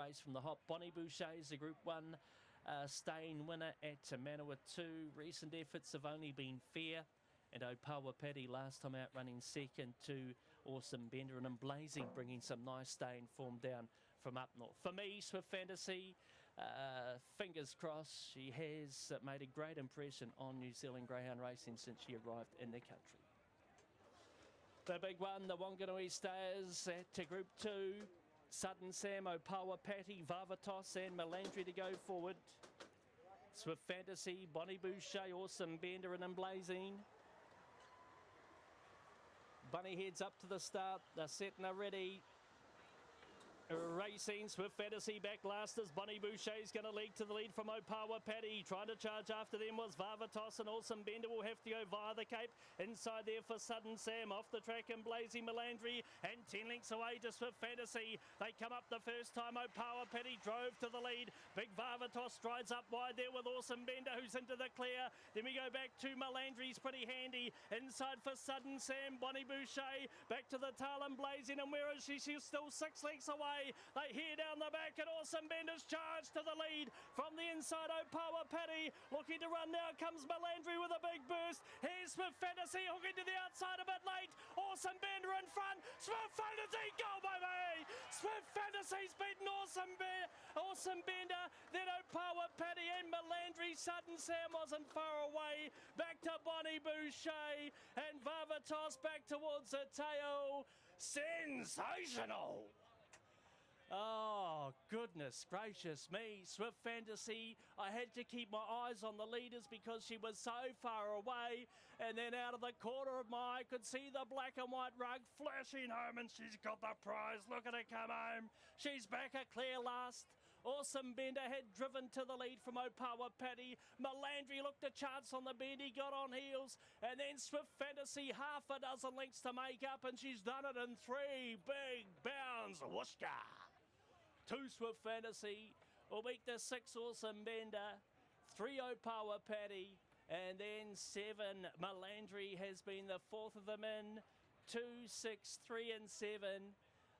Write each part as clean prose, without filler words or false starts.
race from the hop. Bonnie Boucher is the Group 1 staying winner at Manawatu. Recent efforts have only been fair. And Opawa Paddy last time out running second to Awesome Bender, and Blazing bringing some nice staying form down from up north. For me, Swfit Fantasy, fingers crossed, she has made a great impression on New Zealand greyhound racing since she arrived in the country. The big one, the Wanganui Stayers at Group 2. Sudden Sam, Opawa Patty, Varvatos and Melandri to go forward. Swfit Fantasy, Bonnie Boucher, Awesome Bender and Blazing. Bunny heads up to the start. They're set and they're ready. Racing, Swfit Fantasy back last as Bonnie Boucher's going to lead to the lead from Opawa Paddy. Trying to charge after them was Varvatos, and Awesome Bender will have to go via the Cape. Inside there for Sudden Sam, off the track and Blazing Melandri, and 10 lengths away to Swfit Fantasy. They come up the first time. Opawa Paddy drove to the lead. Big Varvatos strides up wide there with Awesome Bender, who's into the clear. Then we go back to Melandri's pretty handy. Inside for Sudden Sam, Bonnie Boucher back to the tail and Blazing, and where is she? She's still 6 lengths away. They hear down the back, and Awesome Bender's charged to the lead from the inside. Opawa Paddy looking to run now. Comes Melandri with a big burst. Here's Swfit Fantasy hooking to the outside a bit late. Awesome Bender in front. Swfit Fantasy, go baby! Swfit Fantasy's beaten Awesome Bender. Then Opawa Paddy and Melandri. Sudden Sam wasn't far away. Back to Bonnie Boucher and Varvatos back towards the tail. Sensational! Oh, goodness gracious me. Swfit Fantasy, I had to keep my eyes on the leaders because she was so far away. And then out of the corner of my eye, I could see the black and white rug flashing home, and she's got the prize. Look at her come home. She's back a clear last. Awesome Bender had driven to the lead from Opawa Paddy. Melandri looked a chance on the bend. He got on heels. And then Swfit Fantasy, half a dozen lengths to make up, and she's done it in 3 big bounds. Whooshka! 2 Swfit Fantasy will beat the 6 Awesome Bender, 3 Opawa Paddy, and then 7 Melandri has been the 4th of them in. 2, 6, 3 and 7.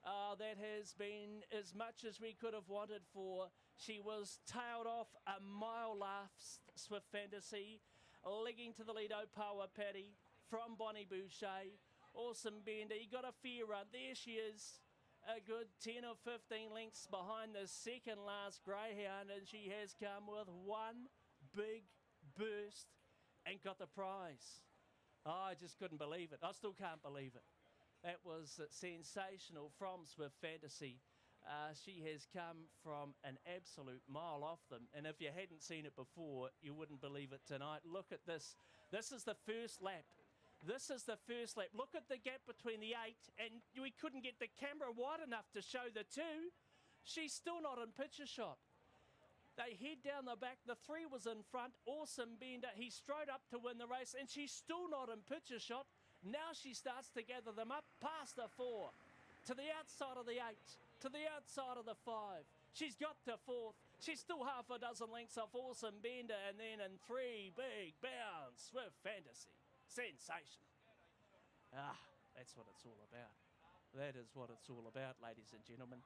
That has been as much as we could have wanted for. She was tailed off a mile last, Swfit Fantasy, legging to the lead Opawa Paddy from Bonnie Boucher. Awesome Bender, he got a fair run. There she is. A good 10 or 15 lengths behind the second last greyhound, and she has come with one big burst and got the prize. Oh, I just couldn't believe it. I still can't believe it. That was sensational from Swfit Fantasy. She has come from an absolute mile off them, and if you hadn't seen it before, you wouldn't believe it tonight. Look at this. This is the first lap. This is the first lap. Look at the gap between the 8, and we couldn't get the camera wide enough to show the 2. She's still not in picture shot. They head down the back. The 3 was in front. Awesome Bender. He strode up to win the race, and she's still not in picture shot. Now she starts to gather them up past the 4, to the outside of the 8, to the outside of the 5. She's got to 4th. She's still half a dozen lengths off Awesome Bender, and then in 3 big bounds, Swfit Fantasy. Sensational. That's what it's all about. That is what it's all about, ladies and gentlemen.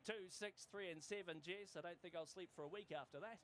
2, 6, 3 and 7, Jess. I don't think I'll sleep for a week after that.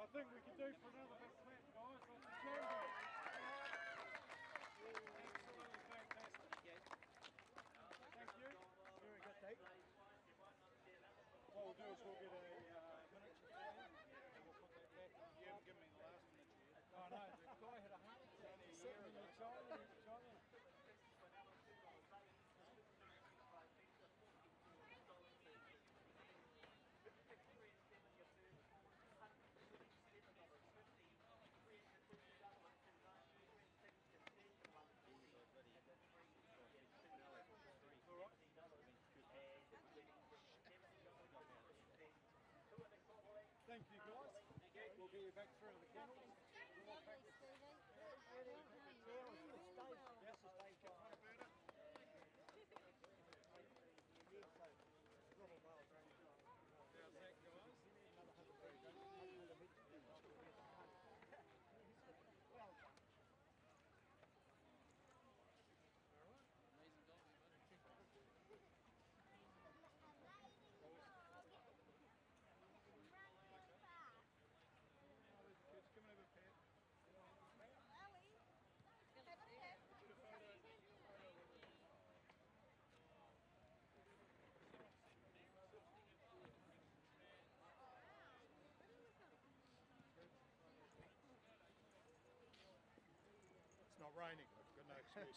I think we can do for another big clap, guys. Absolutely fantastic. Thank you. excuse.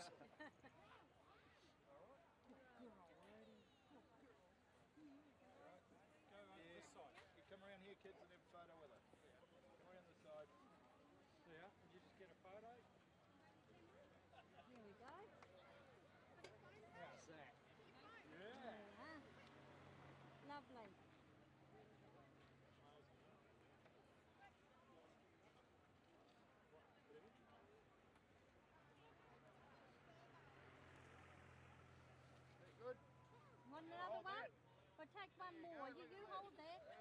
Go over this side. You come around here, kids, and have a photo with her. Yeah. Come around this side. Yeah, and you just get a photo. Here we go. How's that? Yeah. Lovely. Good. Want another Hold one? that. We'll take one more. You hold that.